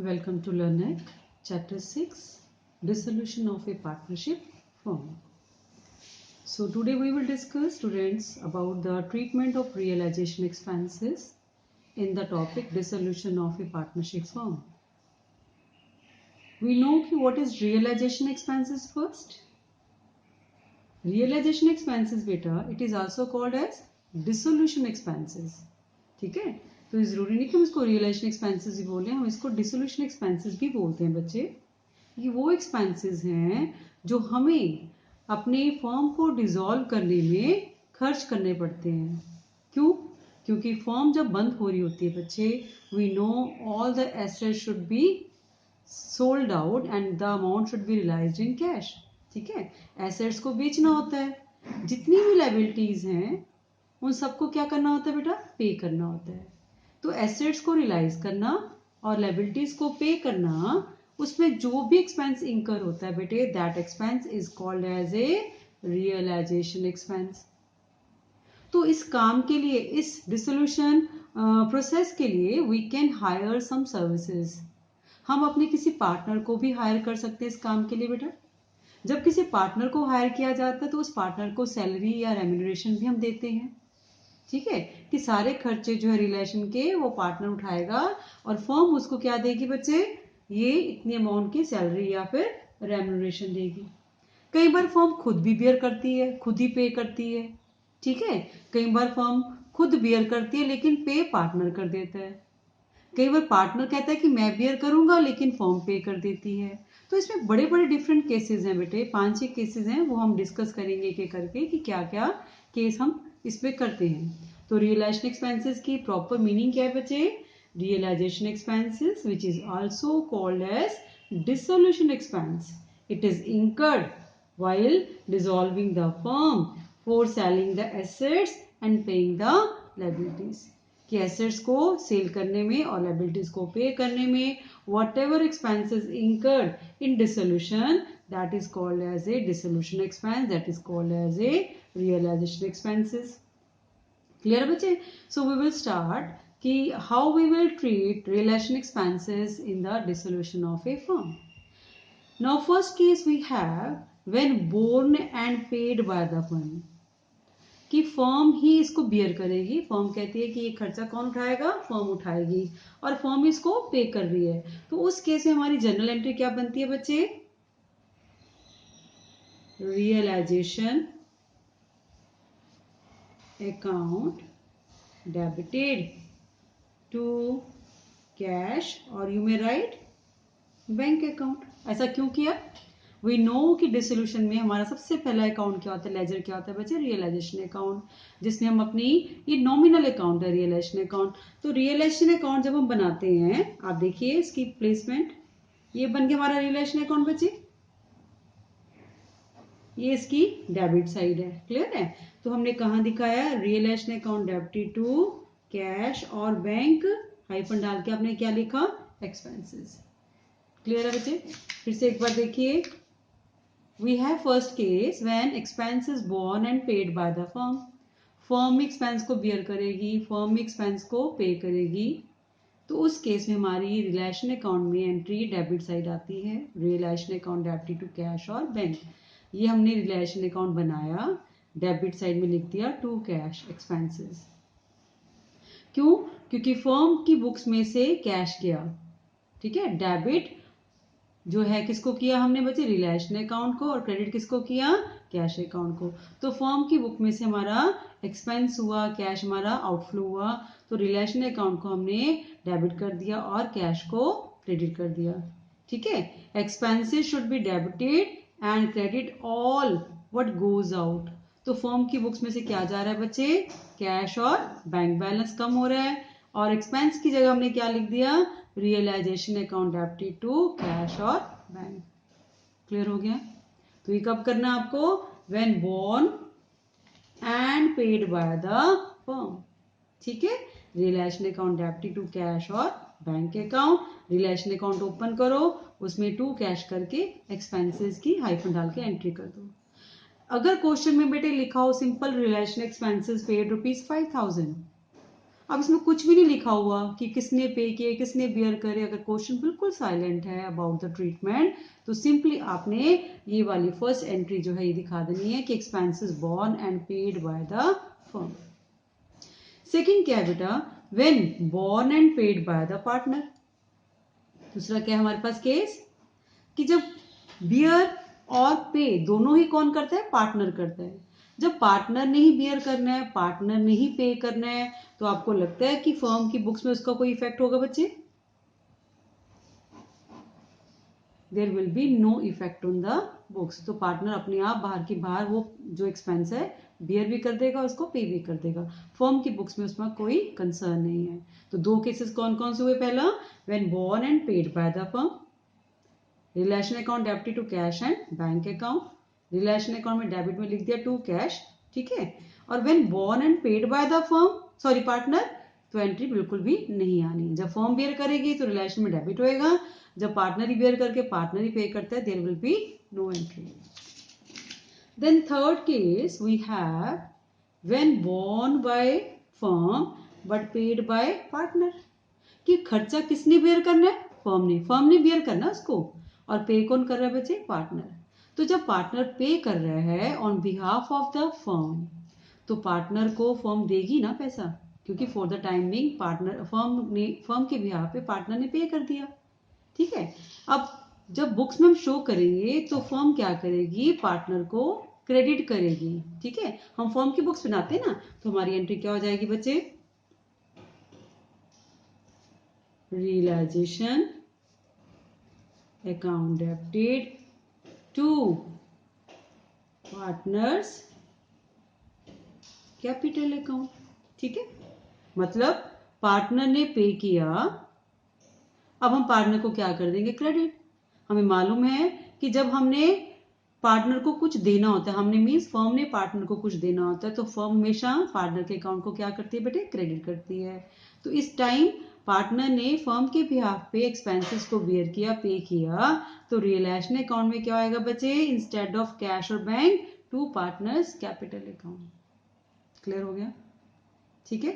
Welcome to LearnEd, Chapter 6, Dissolution of a Partnership Firm. So today we will discuss, students, about the treatment of realization expenses in the topic Dissolution of a Partnership Firm. We know what is realization expenses first. Realization expenses, beta, it is also called as dissolution expenses. ठीक है, तो जरूरी नहीं कि हम इसको realisation expenses ही बोले, हम इसको डिसोल्यूशन एक्सपेंसेस भी बोलते हैं बच्चे। ये वो एक्सपेंसेस हैं जो हमें अपने फर्म को डिसॉल्व करने में खर्च करने पड़ते हैं। क्यों? क्योंकि फर्म जब बंद हो रही होती है बच्चे, we know all the assets should be sold out and the amount should be realised in cash. ठीक है, एसेट्स को बेचना होता है, जितनी भी लायबिलिटीज हैं उन सबको क्या करना होता है बेटा? पे करना होता है। तो एसेट्स को रियलाइज करना और लायबिलिटीज को पे करना, उसमें जो भी एक्सपेंस इंकर होता है बेटे, that expense is called as a realisation expense. तो इस काम के लिए, इस डिसोल्यूशन प्रोसेस के लिए we can hire some services. हम अपने किसी पार्टनर को भी हायर कर सकते हैं इस काम के लिए बेटा। जब किसी पार्टनर को हायर किया जाता है तो उस पार्टनर को सैलरी या रेम्यूनरेशन भी हम देते हैं। ठीक है, कि सारे खर्चे जो है रिलेशन के वो पार्टनर उठाएगा और फर्म उसको क्या देगी बच्चे? ये इतनी अमाउंट की सैलरी या फिर रेम्यूनरेशन देगी। कई बार फर्म खुद भी बियर करती है, खुद ही पे करती है। ठीक है, कई बार फर्म खुद बियर करती है लेकिन पे पार्टनर कर देता है। कई बार पार्टनर कहता है कि मैं बियर करूंगा लेकिन फर्म पे कर देती है। तो इसमें बड़े बड़े डिफरेंट केसेस हैं बेटे, 5-6 केसेस हैं, वो हम डिस्कस करेंगे एक एक करके कि क्या क्या केस हम इसमें करते हैं। तो रियलाइजेशन एक्सपेंसेस की प्रॉपर मीनिंग क्या है बच्चे? Realisation expenses which is also called as dissolution expense, it is incurred while dissolving the firm for selling the assets and paying the liabilities. कि एसेट्स को सेल करने में और लायबिलिटीज को पे करने में whatever expenses incurred in dissolution, that is called as a dissolution expense, that is called as a realisation expenses. Clear बच्चे? So we will start कि how we will treat realisation expenses in the dissolution of a firm. Now first case we have when borne and paid by the firm, कि firm ही इसको beer करेगी। Firm कहती है कि ये खर्चा कौन उठाएगा? फर्म उठाएगी, और फर्म इसको पे कर रही है। तो उस केस में हमारी जनरल एंट्री क्या बनती है बच्चे? Realisation account debited to cash, और you may write bank account. ऐसा क्यों किया? वी नो कि डिसोल्यूशन में हमारा सबसे पहला अकाउंट क्या होता है? लेजर क्या होता है बच्चे? रियलाइजेशन अकाउंट, जिसमें हम अपनी, ये नॉमिनल अकाउंट है रियलाइजेशन अकाउंट। तो रियलाइजेशन अकाउंट जब हम बनाते हैं, आप देखिए इसकी प्लेसमेंट, ये बन गया हमारा रियलाइजेशन अकाउंट बच्चे। ये इसकी डेबिट साइड है, क्लियर है? तो हमने कहाँ दिखाया? Realisation account debited to cash, और बैंक हाइफन डाल के आपने क्या लिखा? एक्सपेंसेस। क्लियर है बच्चे? फिर से एक बार देखिए, we have first case when expense is borne and paid by the firm. Firm expense को बियर करेगी, फर्म एक्सपेंस को पे करेगी। तो उस केस में हमारी रिलेशन अकाउंट में एंट्री डेबिट साइड आती है, relation account debit to cash और बैंक। ये हमने रिलेशन अकाउंट बनाया, डेबिट साइड में लिख दिया टू कैश एक्सपेंसेस। क्यों? क्योंकि फर्म की बुक्स में से कैश गया। ठीक है, डेबिट जो है किसको किया हमने बच्चे? रिलेशन अकाउंट को, और क्रेडिट किसको किया? कैश अकाउंट को। तो फर्म की बुक में से हमारा एक्सपेंस हुआ, कैश हमारा आउटफ्लो हुआ, तो रिलेशन अकाउंट को हमने डेबिट कर दिया और कैश को क्रेडिट कर दिया। ठीक है, expenses should be debited and credit all what goes out. तो फर्म की बुक्स में से क्या जा रहा है बच्चे? कैश और बैंक बैलेंस कम हो रहा है, और एक्सपेंस की जगह हमने क्या लिख दिया? Realisation account debited to cash और बैंक। क्लियर हो गया? तो ये कब करना है आपको? When borne and paid by the firm. ठीक है, realisation account debited to cash और bank account. Realisation account open करो, उसमें टू कैश करके एक्सपेंसेस की हाइफन डाल के एंट्री कर दो। अगर क्वेश्चन में बेटे लिखा हो सिंपल रियलाइजेशन एक्सपेंसेस पेड ₹5000, अब इसमें कुछ भी नहीं लिखा हुआ कि किसने पे किए, किसने बियर करे। अगर क्वेश्चन बिल्कुल साइलेंट है अबाउट द ट्रीटमेंट, तो सिंपली आपने ये वाली फर्स्ट एंट्री जो है ये दिखा देनी है कि expenses borne and paid by the firm. Second क्या है बेटा, when borne and paid by the partner. दूसरा क्या है हमारे पास केस, कि जब बियर और पे दोनों ही कौन करता है, पार्टनर करता है। जब पार्टनर ने ही बियर करना है, पार्टनर ने ही पे करना है, तो आपको लगता है कि फर्म की बुक्स में उसका कोई इफेक्ट होगा बच्चे? There will be no effect on the books. तो पार्टनर अपने आप बाहर की बाहर वो जो एक्सपेंस है बियर भी कर देगा, उसको पे भी कर देगा। फर्म की बुक्स में उसमें कोई कंसर्न नहीं है। तो दो केसेस कौन कौन से हुए, पहला when borne and paid by the firm, relation account debit to cash and bank account, relation account में डेबिट में लिख दिया टू कैश, ठीक है। और when borne and paid by the firm sorry partner, तो एंट्री बिल्कुल भी नहीं आनी। जब फर्म बियर करेगी तो रिलेशन में डेबिट होएगा, जब पार्टनर ही बियर करके पार्टनर ही पे करता है, there will be no entry. Then third case we have when borne by firm but paid by partner, कि खर्चा किसने बियर करना है, फर्म ने बियर करना उसको, और पे कौन कर रहा है बच्चे, पार्टनर। तो जब पार्टनर पे कर रहा है on behalf of the firm, तो पार्टनर को फर्म देगी ना पैसा, क्योंकि for the time being partner firm के बिहाफ पे पार्टनर ने पे कर दिया, ठीक है। अब जब बुक्स में हम शो करेंगे तो फर्म क्या करेगी, पार्टनर को क्रेडिट करेगी, ठीक है। हम फर्म की बुक्स बनाते हैं ना, तो हमारी एंट्री क्या हो जाएगी बच्चे, realization account debited to partners capital account, ठीक है। मतलब पार्टनर ने पे किया, अब हम पार्टनर को क्या कर देंगे, क्रेडिट। हमें मालूम है कि जब हमने पार्टनर को कुछ देना होता है, हमने मीन्स फर्म ने पार्टनर को कुछ देना होता है, तो फर्म हमेशा पार्टनर के अकाउंट को क्या करती है बेटे, क्रेडिट करती है। तो इस टाइम पार्टनर ने फर्म के बिहाफ पे एक्सपेंसेस को बियर किया, पे किया, तो रियलाइजेशन अकाउंट में क्या आएगा बच्चे, इंस्टेड ऑफ कैश और bank to partners capital account. Clear हो गया, ठीक है।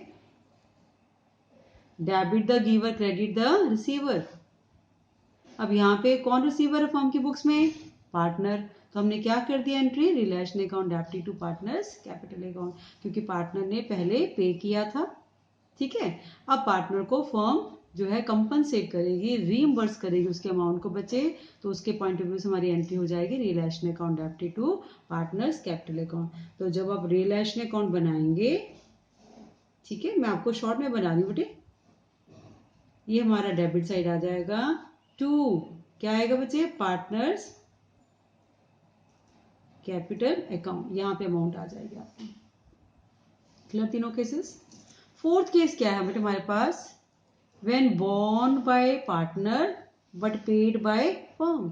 Debit the giver, credit the receiver. अब यहाँ पे कौन रिसीवर है फर्म की बुक्स में, पार्टनर। तो हमने क्या कर दिया entry, relation account debited to partners capital account, क्योंकि पार्टनर ने पहले पे किया था, ठीक है। अब पार्टनर को फर्म जो है कंपनसेट करेगी, रीइंबर्स करेगी उसके अमाउंट को बचे, तो उसके पॉइंट ऑफ व्यू से हमारी एंट्री हो जाएगी relation account debited to partners capital account. तो जब आप रिलेशन अकाउंट बनाएंगे, ठीक है, मैं आपको शॉर्ट में बना रही हूँ बेटे, ये हमारा डेबिट साइड आ जाएगा, टू क्या आएगा बच्चे, पार्टनर्स कैपिटल अकाउंट, यहां पे अमाउंट आ जाएगी आपको। क्लियर तीनों केसेस। फोर्थ केस क्या है बेटे हमारे पास, when borne by partner but paid by firm.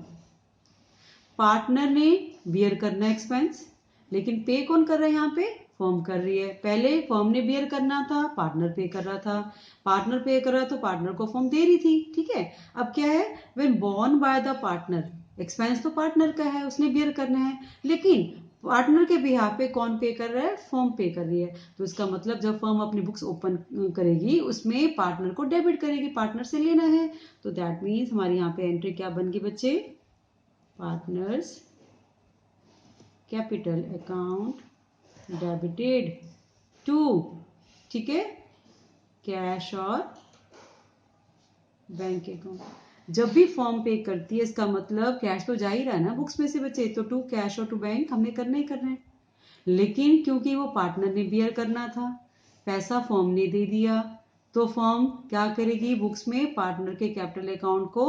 Partner ने बियर करना एक्सपेंस, लेकिन पे कौन कर रहा है, यहाँ पे फर्म कर रही है। पहले फर्म ने बियर करना था, पार्टनर पे कर रहा था, पार्टनर पे कर रहा तो पार्टनर को फर्म दे रही थी, ठीक है। अब क्या है, when borne by the partner, expense तो पार्टनर का है, उसने बियर करना है, लेकिन पार्टनर के बिहाफ पे कौन पे कर रहा है, फर्म पे कर रही है। तो इसका मतलब जब फर्म अपनी बुक्स ओपन करेगी उसमें पार्टनर को डेबिट करेगी, पार्टनर से लेना है। तो दैट मीन्स हमारी यहाँ पे एंट्री क्या बन गई बच्चे, partners capital account debited to, ठीक है, कैश और बैंक अकाउंट। जब भी फॉर्म पे करती है इसका मतलब कैश तो जा ही रहा है ना बुक्स में से बच्चे, तो टू कैश और टू बैंक हमने करना ही करना है। लेकिन क्योंकि वो पार्टनर ने बियर करना था, पैसा फॉर्म ने दे दिया, तो फॉर्म क्या करेगी, बुक्स में पार्टनर के कैपिटल अकाउंट को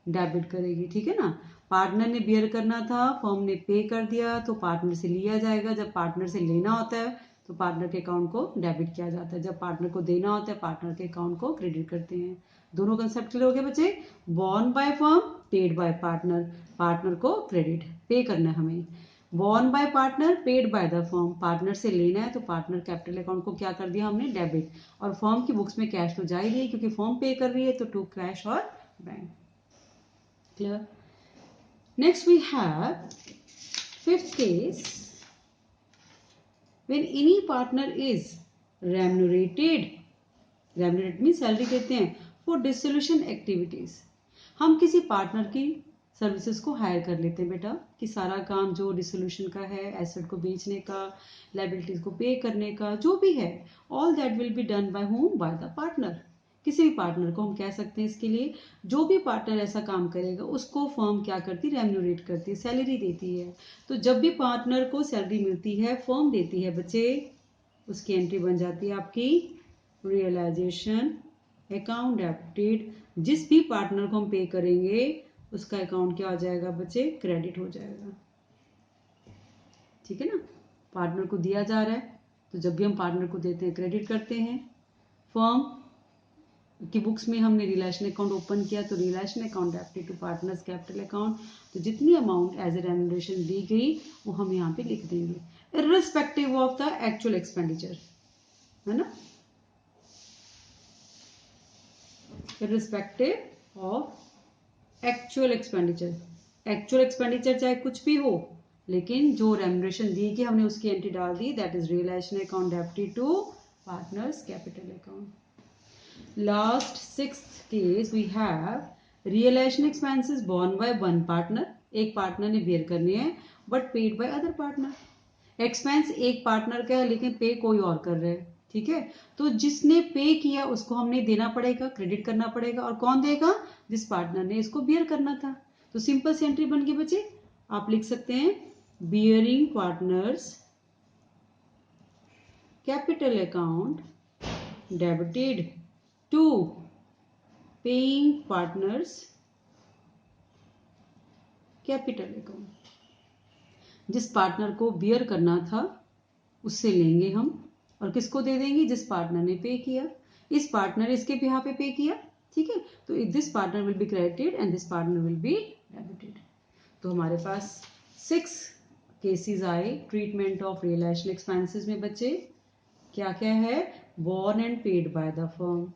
डेबिट करेगी, ठीक है ना। पार्टनर ने बियर करना था, फॉर्म ने पे कर दिया, तो पार्टनर से लिया जाएगा। जब पार्टनर से लेना होता है तो पार्टनर के अकाउंट को डेबिट किया जाता है, जब पार्टनर को देना होता है पार्टनर के अकाउंट को क्रेडिट करते हैं। दोनों कंसेप्ट क्लियर हो गए बच्चे। Borne by firm, paid by partner, partner को क्रेडिट पे करना है हमें। Borne by partner, paid by the firm, partner से लेना है तो पार्टनर कैपिटल अकाउंट को क्या कर दिया हमने, डेबिट। और फर्म की बुक्स में कैश तो जा ही रही है क्योंकि फर्म पे कर रही है, तो टू कैश और bank. Clear. Next we have fifth case, when any partner is remunerated remunerate mean salary देते हैं फॉर डिसोल्यूशन एक्टिविटीज। हम किसी पार्टनर की सर्विसेज को हायर कर लेते हैं बेटा कि सारा काम जो डिसोल्यूशन का है, एसेट को बेचने का, लाइबिलिटीज को पे करने का, जो भी है, all that will be done by home, bye the partner. किसी भी पार्टनर को हम कह सकते हैं इसके लिए। जो भी पार्टनर ऐसा काम करेगा उसको फर्म क्या करती है, रेम्यूनरेट करती है, सैलरी देती है। तो जब भी पार्टनर को सैलरी मिलती है, फर्म देती है बच्चे, उसकी एंट्री बन जाती है आपकी रियलाइजेशन अकाउंट डेबिटेड। जिस भी पार्टनर को हम पे करेंगे उसका अकाउंट क्या हो जाएगा बच्चे, क्रेडिट हो जाएगा। ठीक है ना, पार्टनर को दिया जा रहा है तो जब भी हम पार्टनर को देते हैं क्रेडिट करते हैं। फर्म की बुक्स में हमने रिलेशन अकाउंट ओपन किया तो relation account debited to partners capital account, तो जितनी अमाउंट एज ए रेम्यूनरेशन दी गई वो हम यहाँ पे लिख देंगे irrespective of the actual expenditure, है ना, irrespective of actual expenditure. Actual expenditure चाहे कुछ भी हो, लेकिन जो रेम्यूनरेशन दी गई हमने उसकी एंट्री डाल दी, that is realisation account debited to partners capital account. Last sixth case we have realization expenses borne by one partner, एक पार्टनर ने बेयर करनी है but paid by other partner. Expense एक पार्टनर का है लेकिन पे कोई और कर रहा है, ठीक है, तो जिसने पे किया उसको हमने देना पड़ेगा, क्रेडिट करना पड़ेगा। और कौन देगा, जिस पार्टनर ने इसको बेयर करना था। तो सिंपल सी एंट्री बन गई बच्चे, आप लिख सकते हैं bearing partners capital account debited to paying partners capital account. जिस पार्टनर को बियर करना था उससे लेंगे हम और किसको दे देंगे, जिस पार्टनर ने पे किया। इस पार्टनर इसके बिहाफ पे पे किया, ठीक है, तो this partner will be credited and this partner will be debited. तो हमारे पास 6 केसेस आए ट्रीटमेंट ऑफ रियलाइजेशन एक्सपेंसेस में बच्चे। क्या क्या है, borne and paid by the firm,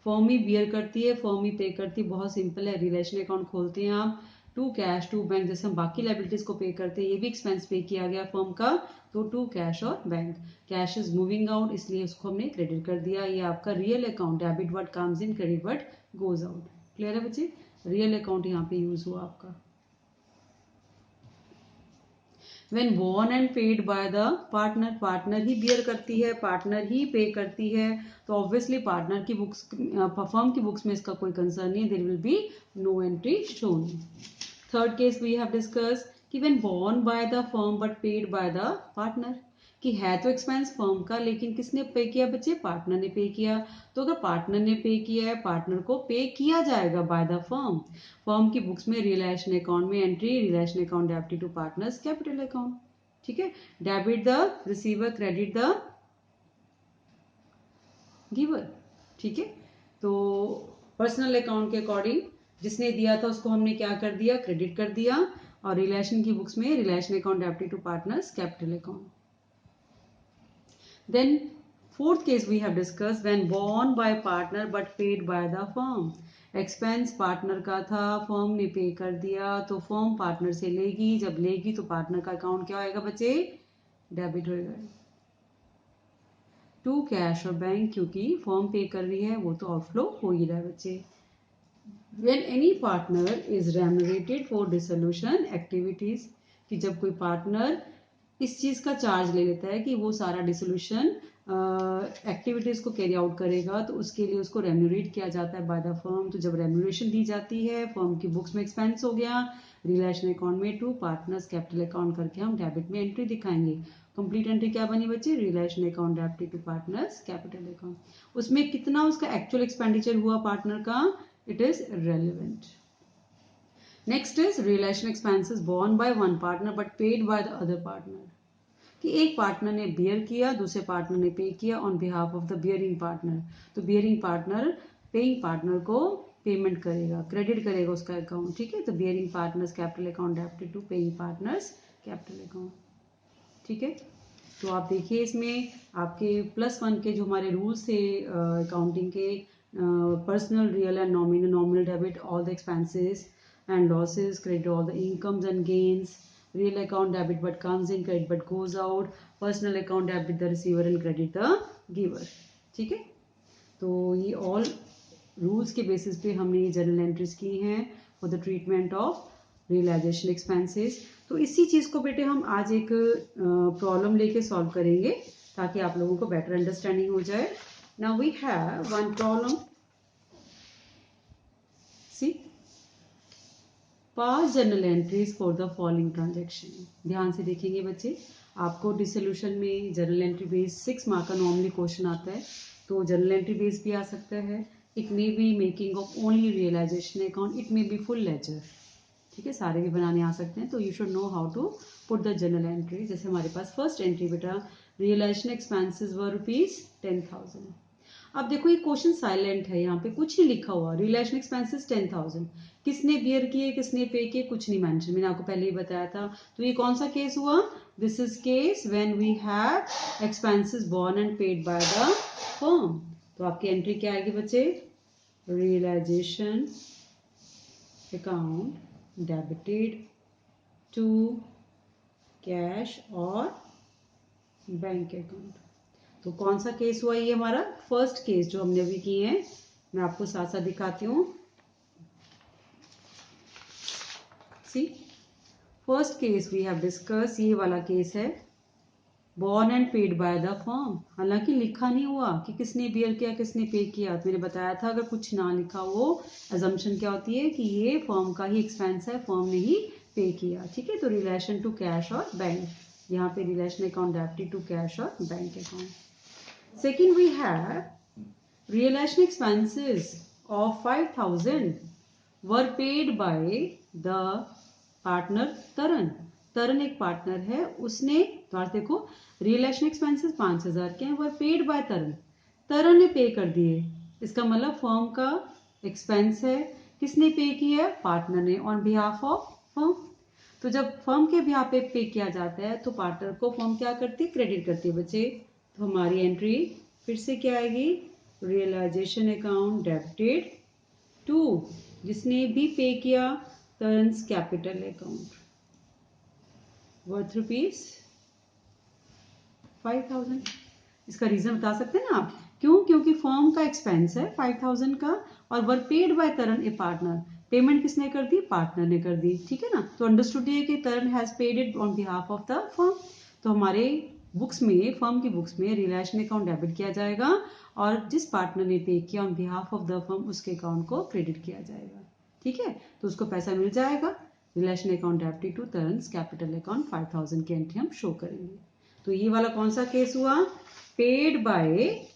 firm ही बियर करती है, फर्म ही पे करती है, बहुत सिंपल है। रिलेशन अकाउंट खोलते हैं आप, टू कैश टू बैंक, जैसे हम बाकी लाइबिलिटीज को पे करते हैं ये भी एक्सपेंस पे किया गया फर्म का, तो टू कैश और bank. Cash is moving out इसलिए उसको हमने क्रेडिट कर दिया। ये आपका real account, debit what comes in, credit what goes out. Clear है बच्चे, रियल अकाउंट यहाँ पे यूज हुआ आपका। when borne and paid by the partner, partner ही बियर करती है, पार्टनर ही पे करती है, तो ऑब्वियसली पार्टनर की बुक्स, फर्म की बुक्स में इसका कोई कंसर्न नहीं है, there will be no entry shown. Third case we have discuss कि when borne by the firm but paid by the partner, कि है तो एक्सपेंस फर्म का लेकिन किसने पे किया बच्चे, पार्टनर ने पे किया। तो अगर पार्टनर ने पे किया है, पार्टनर को पे किया जाएगा बाय द फर्म। फर्म की बुक्स में रिलेशन अकाउंट में entry relation account debited to partners capital account, ठीक है, debit the receiver, credit the giver, ठीक है। तो पर्सनल अकाउंट के अकॉर्डिंग जिसने दिया था उसको हमने क्या कर दिया, क्रेडिट कर दिया। और रिलेशन की बुक्स में realisation account debited to partners capital account. Then fourth case we have discussed when borne by partner but paid by the firm, expense partner का था, फर्म ने पे कर दिया, तो फर्म पार्टनर से लेगी, जब लेगी तो पार्टनर का अकाउंट क्या होएगा बच्चे, डेबिट होएगा टू कैश और बैंक, क्योंकि फर्म पे कर रही है वो तो आउटफ्लो हो ही रहा है बच्चे। When any partner is remunerated for dissolution activities, कि जब कोई पार्टनर इस चीज का चार्ज ले लेता है कि वो सारा डिसोल्यूशन एक्टिविटीज को कैरी आउट करेगा, तो उसके लिए उसको रेम्यूरेट किया जाता है बाय द फर्म। तो जब रेम्यूरेशन दी जाती है, फर्म की बुक्स में एक्सपेंस हो गया, रिलेशन अकाउंट में टू पार्टनर्स कैपिटल अकाउंट करके हम डेबिट में एंट्री दिखाएंगे। कंप्लीट एंट्री क्या बनी बच्चे, realisation account debited to partners capital account. उसमें कितना उसका एक्चुअल एक्सपेंडिचर हुआ पार्टनर का, it is irrelevant. Next is realization expenses borne by one partner but paid by the other partner, कि एक पार्टनर ने बियर किया, दूसरे पार्टनर ने पे किया on behalf of the bearing partner, तो बियरिंग पार्टनर पेइंग पार्टनर को payment करेगा, क्रेडिट करेगा उसका अकाउंट, ठीक है। तो bearing partners capital account debited to paying partners capital account, ठीक है। तो आप देखिए इसमें आपके +1 के जो हमारे रूल्स थे अकाउंटिंग के, personal, real and nominal, nominal debit all the expenses and losses, credit all the incomes and gains, real account debit but comes in, credit but goes out, personal account debit the receiver and credit the giver, ठीक है। तो ये all rules के basis पे हमने ये journal entries की हैं for the treatment of realisation expenses. तो इसी चीज को बेटे हम आज एक प्रॉब्लम लेके सॉल्व करेंगे ताकि आप लोगों को बेटर अंडरस्टैंडिंग हो जाए। Now we have one problem, see pass journal entries for the following transaction. ध्यान से देखेंगे बच्चे, आपको डिसोल्यूशन में जर्नल एंट्री बेस 6 मार्क का नॉर्मली क्वेश्चन आता है, तो जर्नल एंट्री बेस भी आ सकता है। It may be making of only realisation account, it may be full ledger, ठीक है, सारे भी बनाने आ सकते हैं। तो you should know how to put the journal entry. जैसे हमारे पास फर्स्ट एंट्री बेटा रियलाइजेशन एक्सपेंसेस वर ₹10,000। अब देखो ये क्वेश्चन साइलेंट है, यहाँ पे कुछ नहीं लिखा हुआ। रियलाइजेशन एक्सपेंसेस 10,000, किसने बियर किए किसने पे किए कुछ नहीं मेंशन, मैंने आपको पहले ही बताया था। तो ये कौन सा केस हुआ? This is case when we have expenses borne and paid by the firm. तो आपकी एंट्री क्या आएगी बच्चे? Realisation account debited to cash और बैंक अकाउंट। तो कौन सा केस हुआ? ये हमारा फर्स्ट केस जो हमने अभी किए हैं, मैं आपको साथ साथ दिखाती हूँ। See first case we have discuss, ये वाला केस है borne and paid by the firm. हालांकि लिखा नहीं हुआ कि किसने बियर किया किसने पे किया। तो मैंने बताया था अगर कुछ ना लिखा हो, अजम्पशन क्या होती है कि ये फर्म का ही एक्सपेंस है, फर्म ने ही पे किया, ठीक है। तो रिलेशन टू कैश और बैंक, यहाँ पे realisation account debited to cash और bank account. Second we have realisation expenses of 5,000 were paid by the partner Taran. Taran एक पार्टनर है, उसने, तो देखो रियलाइजेशन एक्सपेंसेस 5,000 के हैं, वर पेड बाय तरन, तरन ने पे कर दिए। इसका मतलब फर्म का एक्सपेंस है, किसने पे किया? पार्टनर ने, ऑन बिहाफ ऑफ फर्म। तो जब फर्म के बिहाफ पे किया जाता है तो पार्टनर को फर्म क्या करती है? क्रेडिट करती है बच्चे। तो हमारी एंट्री फिर से क्या आएगी? रियलाइजेशन अकाउंट डेबिटेड टू, जिसने भी पे किया, टर्न्स कैपिटल अकाउंट वर्थ ₹5,000। इसका रीजन बता सकते हैं ना आप? क्यों? क्योंकि फर्म का एक्सपेंस है 5,000 का और were paid by Taran a partner, payment किसने कर दी? पार्टनर ने कर दी, ठीक है ना। तो अंडरस्टूड है कि Taran has paid it on behalf of the firm. तो हमारे बुक्स में, फर्म की बुक्स में रियलाइजेशन अकाउंट डेबिट किया जाएगा और जिस पार्टनर ने पे किया on behalf of the firm, उसके अकाउंट को क्रेडिट किया जाएगा, ठीक है। तो उसको पैसा मिल जाएगा। Realisation account debited to Taran's capital account 5,000 की एंट्री हम शो करेंगे। तो ये वाला कौन सा केस हुआ? Paid by,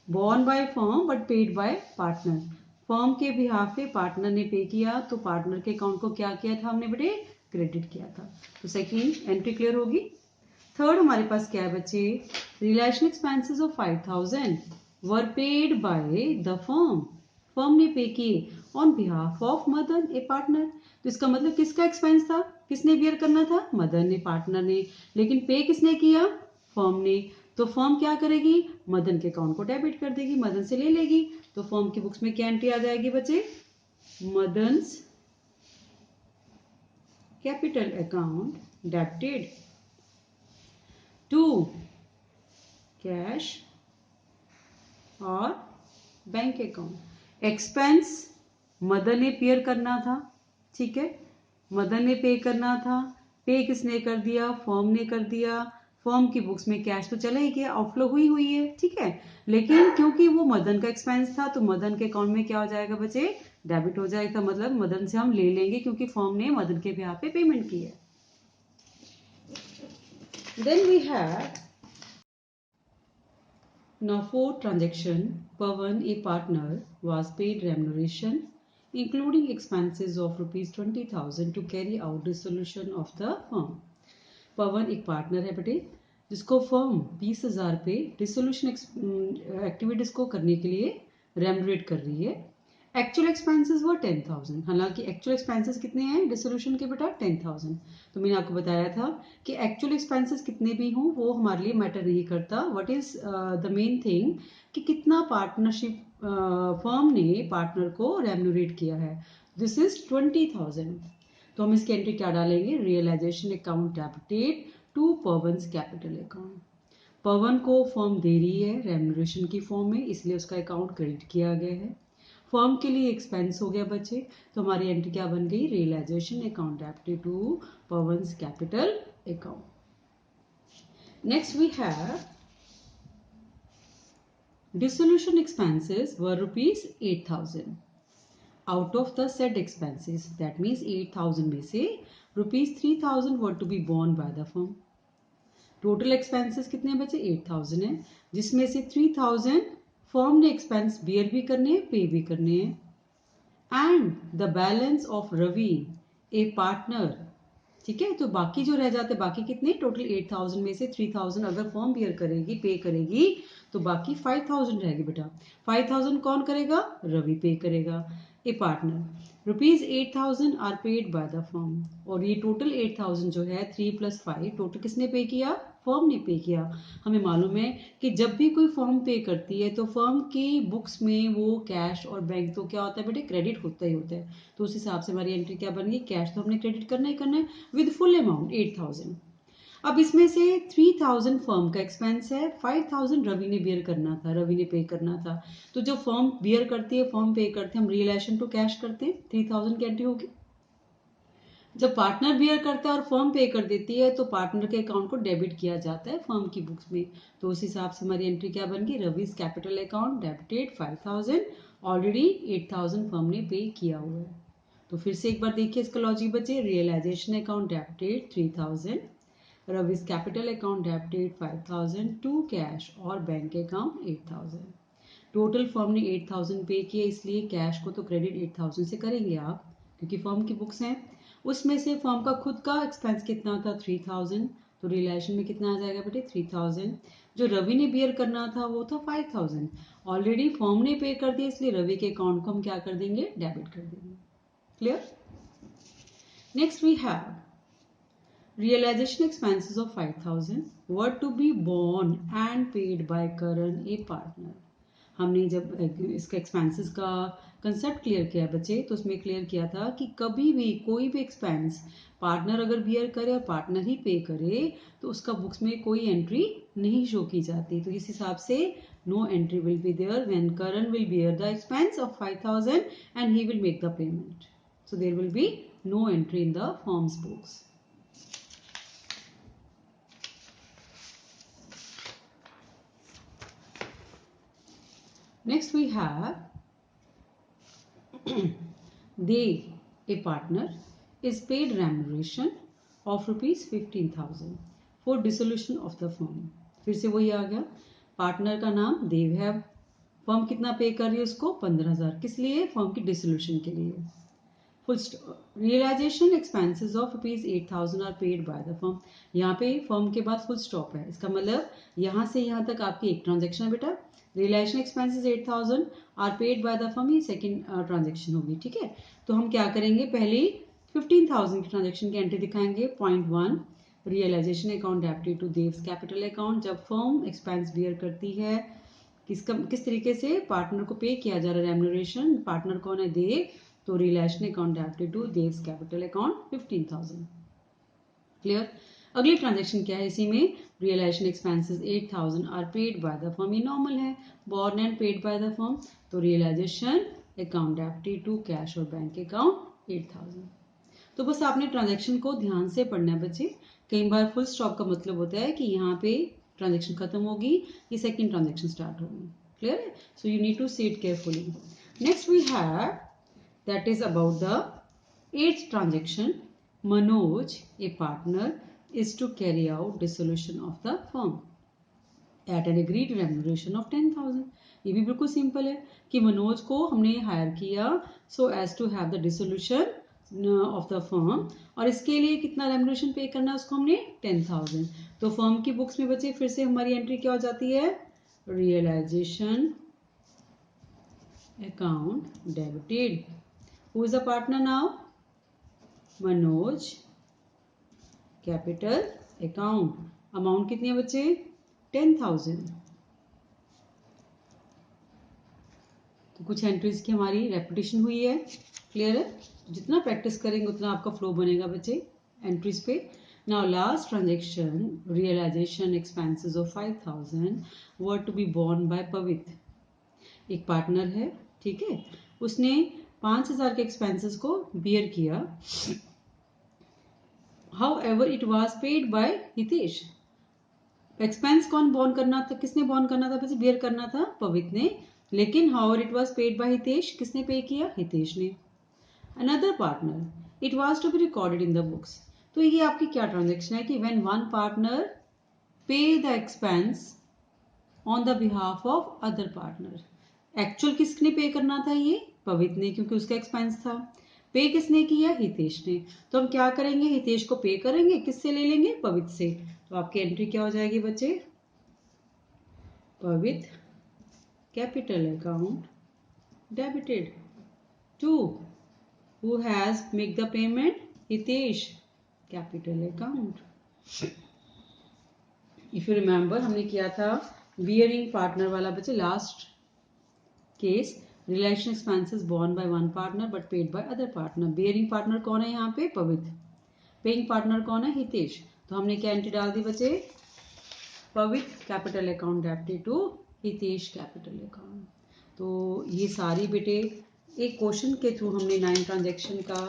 born bye firm but paid by partner. Firm के बिहाफ पे पार्टनर ने पे किया, तो पार्टनर के अकाउंट को क्या किया था हमने बेटे? क्रेडिट किया था। तो सेकेंड एंट्री क्लियर होगी। थर्ड हमारे पास क्या है बच्चे? Realisation expenses of 5,000 were paid by the firm, firm ने पे किए on behalf of Madan A partner. तो इसका मतलब किसका एक्सपेंस था? किसने बियर करना था? मदन ने, पार्टनर ने। लेकिन पे किसने किया? फर्म ने। तो फर्म क्या करेगी? मदन के अकाउंट को डेबिट कर देगी, मदन से ले लेगी। तो फर्म की बुक्स में क्या एंट्री आ जाएगी बच्चे? Madan's capital account debited to cash और बैंक अकाउंट। एक्सपेंस मदर ने पेयर करना था, ठीक है, मदर ने पे करना था। पे किसने कर दिया? फर्म ने कर दिया। फर्म की बुक्स में कैश तो चला ही गया, आउटफ्लो हुई हुई है, ठीक है। लेकिन क्योंकि वो मदन का एक्सपेंस था तो मदन के अकाउंट में क्या हो जाएगा बच्चे? डेबिट हो जाएगा। मतलब मदन से हम ले लेंगे क्योंकि फर्म ने मदन के बिहाफ पे पेमेंट की है। Then we have now for transaction, Pawan, a partner, was paid remuneration including expenses of ₹20,000 to carry out dissolution of the firm. पवन एक पार्टनर है बेटे, जिसको फर्म 20,000 पे डिसोल्यूशन एक्टिविटीज को करने के लिए रेमुनरेट कर रही है। एक्चुअल एक्सपेंसेस वो 10,000, हालांकि एक्चुअल एक्सपेंसेस कितने हैं डिसोल्यूशन के बेटा? 10,000। तो मैंने आपको बताया था कि एक्चुअल एक्सपेंसेस कितने भी हों वो हमारे लिए मैटर नहीं करता। What is the main thing कि कितना पार्टनरशिप फर्म ने पार्टनर को रेमुनरेट किया है। This is 20,000। तो हम इसकी एंट्री क्या डालेंगे? Realisation account debited to Pavan's capital account. Pavan को फर्म दे रही है रेम्यूनरेशन की फॉर्म में, इसलिए उसका अकाउंट क्रेडिट किया गया है। फर्म के लिए एक्सपेंस हो गया बच्चे, तो हमारी एंट्री क्या बन गई, realisation account debited to Pavan's capital account. Next we have dissolution expenses were rupees 8,000 out of the said expenses, that means 8,000 में से rupees 3,000 were to be borne by the firm। Total expenses कितने बचे, 8,000 है, जिसमें से 3,000 फर्म ने expense beer भी करने हैं, पे भी करने हैं। And the balance of Ravi a partner, ठीक है, तो बाकी जो रह जाते बाकी कितने, टोटल 8,000 में से 3,000 अगर फर्म बियर करेगी, पे करेगी, तो बाकी 5,000 रहेगी बेटा। 5,000 कौन करेगा, रवि पे करेगा, A partner. Rupees 8,000 are paid by the firm, और ये टोटल 8,000 जो है 3 + 5 टोटल किसने पे किया, फर्म ने पे किया। हमें मालूम है कि जब भी कोई फर्म पे करती है तो फर्म की बुक्स में वो कैश और बैंक तो क्या होता है बेटे, क्रेडिट होता ही होता है। तो उस हिसाब से हमारी एंट्री क्या बन गई, कैश तो हमने क्रेडिट करना ही करना है विद फुल अमाउंट 8,000। अब इसमें से 3,000 फर्म का एक्सपेंस है, 5,000 रवि ने बियर करना था, रवि ने पे करना था। तो जो फर्म बियर करती है, फर्म पे करते हैं, हम रियलाइजेशन टू कैश करते हैं, 3,000 की एंट्री होगी। जब पार्टनर बियर करता है और फर्म पे कर देती है तो पार्टनर के अकाउंट को डेबिट किया जाता है फर्म की बुक्स में। तो उस हिसाब से हमारी एंट्री क्या बन गई, Ravi's capital account debited 5,000, already 8,000 firm ने पे किया हुआ है। तो फिर से एक बार देखिए इसका लॉजिक बचे, realisation account debited 3,000, Ravi's capital account debited 5,000 to cash और बैंक अकाउंट 8,000। टोटल फर्म ने 8,000 पे किया, इसलिए कैश को तो क्रेडिट 8,000 से करेंगे आप, क्योंकि फर्म की बुक्स हैं। उसमें से फर्म का खुद का एक्सपेंस कितना था, 3,000, तो रिलेशन में कितना आ जाएगा बेटे, 3,000। जो रवि ने बियर करना था वो था 5,000, ऑलरेडी फर्म ने पे कर दिया, इसलिए रवि के अकाउंट को हम क्या कर देंगे, डेबिट कर देंगे। Clear. Next we have realization expenses of 5,000 were to be borne and paid by Karan a partner। हमने जब इसका एक्सपेंसेस का कंसेप्ट क्लियर किया बच्चे, तो उसमें क्लियर किया था कि कभी भी कोई भी एक्सपेंस पार्टनर अगर बियर करे और पार्टनर ही पे करे तो उसका बुक्स में कोई एंट्री नहीं शो की जाती। तो इस हिसाब से no entry will be there when Karan will bear the expense of 5,000 and he will make the payment. So there will be no entry in the firm's books. Next we have they, a partner, is paid remuneration of rupees 15,000 for dissolution of the firm। फिर से वही आ गया, partner का नाम देव है, firm कितना पे कर रही है उसको, 15,000, किस लिए, फर्म की डिसोल्यूशन के लिए। Full stop. Realisation expenses of rupees 8,000 are paid by the firm. यहाँ पे फर्म के बाद फुल स्टॉप है, इसका मतलब यहाँ से यहाँ तक आपकी एक ट्रांजेक्शन है बेटा। Realisation expenses 8,000 are paid by the firm, ये सेकंड ट्रांजेक्शन होगी, ठीक है। तो हम क्या करेंगे, पहले 15,000 की ट्रांजेक्शन की एंट्री दिखाएंगे। Point 1, realisation account debited to Dev's capital account. जब फर्म एक्सपेंस बियर करती है, किस तरीके से, पार्टनर को पे किया जा रहा है रेम्यूनरेशन, पार्टनर कौन है, देव, तो realisation account debited to Dev's capital account 15,000। Clear. अगली ट्रांजेक्शन क्या है इसी में, realisation expenses 8,000 are paid by the firm, ये नॉर्मल है, borne and paid by the firm, तो realisation account debited to cash और बैंक अकाउंट 8,000। तो बस आपने ट्रांजेक्शन को ध्यान से पढ़ना है बच्चे। कई बार फुल स्टॉप का मतलब होता है कि यहाँ पे ट्रांजेक्शन खत्म होगी, ये सेकंड ट्रांजेक्शन स्टार्ट होगी। क्लियर है, so you need to see it carefully. Next we have that is about the 8th transaction, Manoj, a partner, is to carry out dissolution of the firm at an agreed remuneration of 10,000। ये भी बिल्कुल simple है कि मनोज को हमने higher किया so as to have the dissolution of the firm, और इसके लिए कितना रेमुनरेशन पे करना है उसको हमने 10,000। तो फर्म की बुक्स में बचे फिर से हमारी एंट्री क्या हो जाती है, realisation account debited. Who is the partner now? Manoj, capital account। Amount कितनी है बच्चे, 10,000। तो कुछ एंट्रीज की हमारी रेपिटेशन हुई है। क्लियर है, जितना प्रैक्टिस करेंगे उतना आपका फ्लो बनेगा बच्चे एंट्रीज पे। Now last transaction, realization expenses of 5,000 were to be borne by Pavit. एक पार्टनर है, ठीक है, उसने 5,000 के एक्सपेंसेस को बियर किया. However, it was paid by Hitesh. Expense कौन बॉर्न करना था, किसने बॉर्न करना था, बस बियर करना था पवित ने, लेकिन however it was paid by Hitesh, किसने पे किया, हितेश ने. Another partner, it was to be recorded in the books. तो ये आपकी क्या ट्रांजेक्शन है कि when one partner pay the expense on the behalf of other partner. Actual किसने पे करना था, ये पवित ने, क्योंकि उसका एक्सपेंस था. पे किसने किया, हितेश ने. तो हम क्या करेंगे, हितेश को पे करेंगे, किससे ले लेंगे, पवित से. तो आपकी एंट्री क्या हो जाएगी बच्चे, Pavit capital account debited to who has make the payment, Hitesh capital account. If you remember हमने किया था बियरिंग पार्टनर वाला बच्चे, last case, realisation expenses borne by one partner but paid by other partner. Bearing partner कौन है यहाँ पे, Pavit. Paying partner कौन है, हितेश. तो हमने क्या एंट्री डाल दी बच्चे, Pavit capital account debited to Hitesh capital account. तो ये सारी बेटे एक क्वेश्चन के थ्रू हमने 9 ट्रांजेक्शन का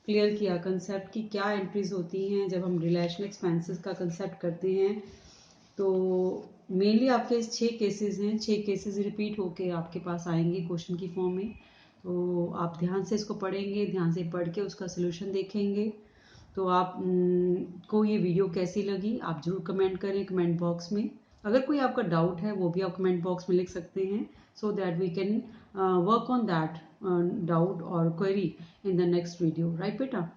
क्लियर किया कंसेप्ट की क्या एंट्रीज होती हैं जब हम रिलेशन एक्सपेंसेस का कंसेप्ट करते हैं. तो मेनली आपके 6 केसेस हैं, 6 केसेस रिपीट होके आपके पास आएंगे क्वेश्चन की फॉर्म में. तो आप ध्यान से इसको पढ़ेंगे, ध्यान से पढ़ के उसका सोल्यूशन देखेंगे. तो आप को ये वीडियो कैसी लगी आप जरूर कमेंट करें कमेंट बॉक्स में. अगर कोई आपका डाउट है वो भी आप कमेंट बॉक्स में लिख सकते हैं, so that we can work on that doubt और query in the next video. Right बेटा.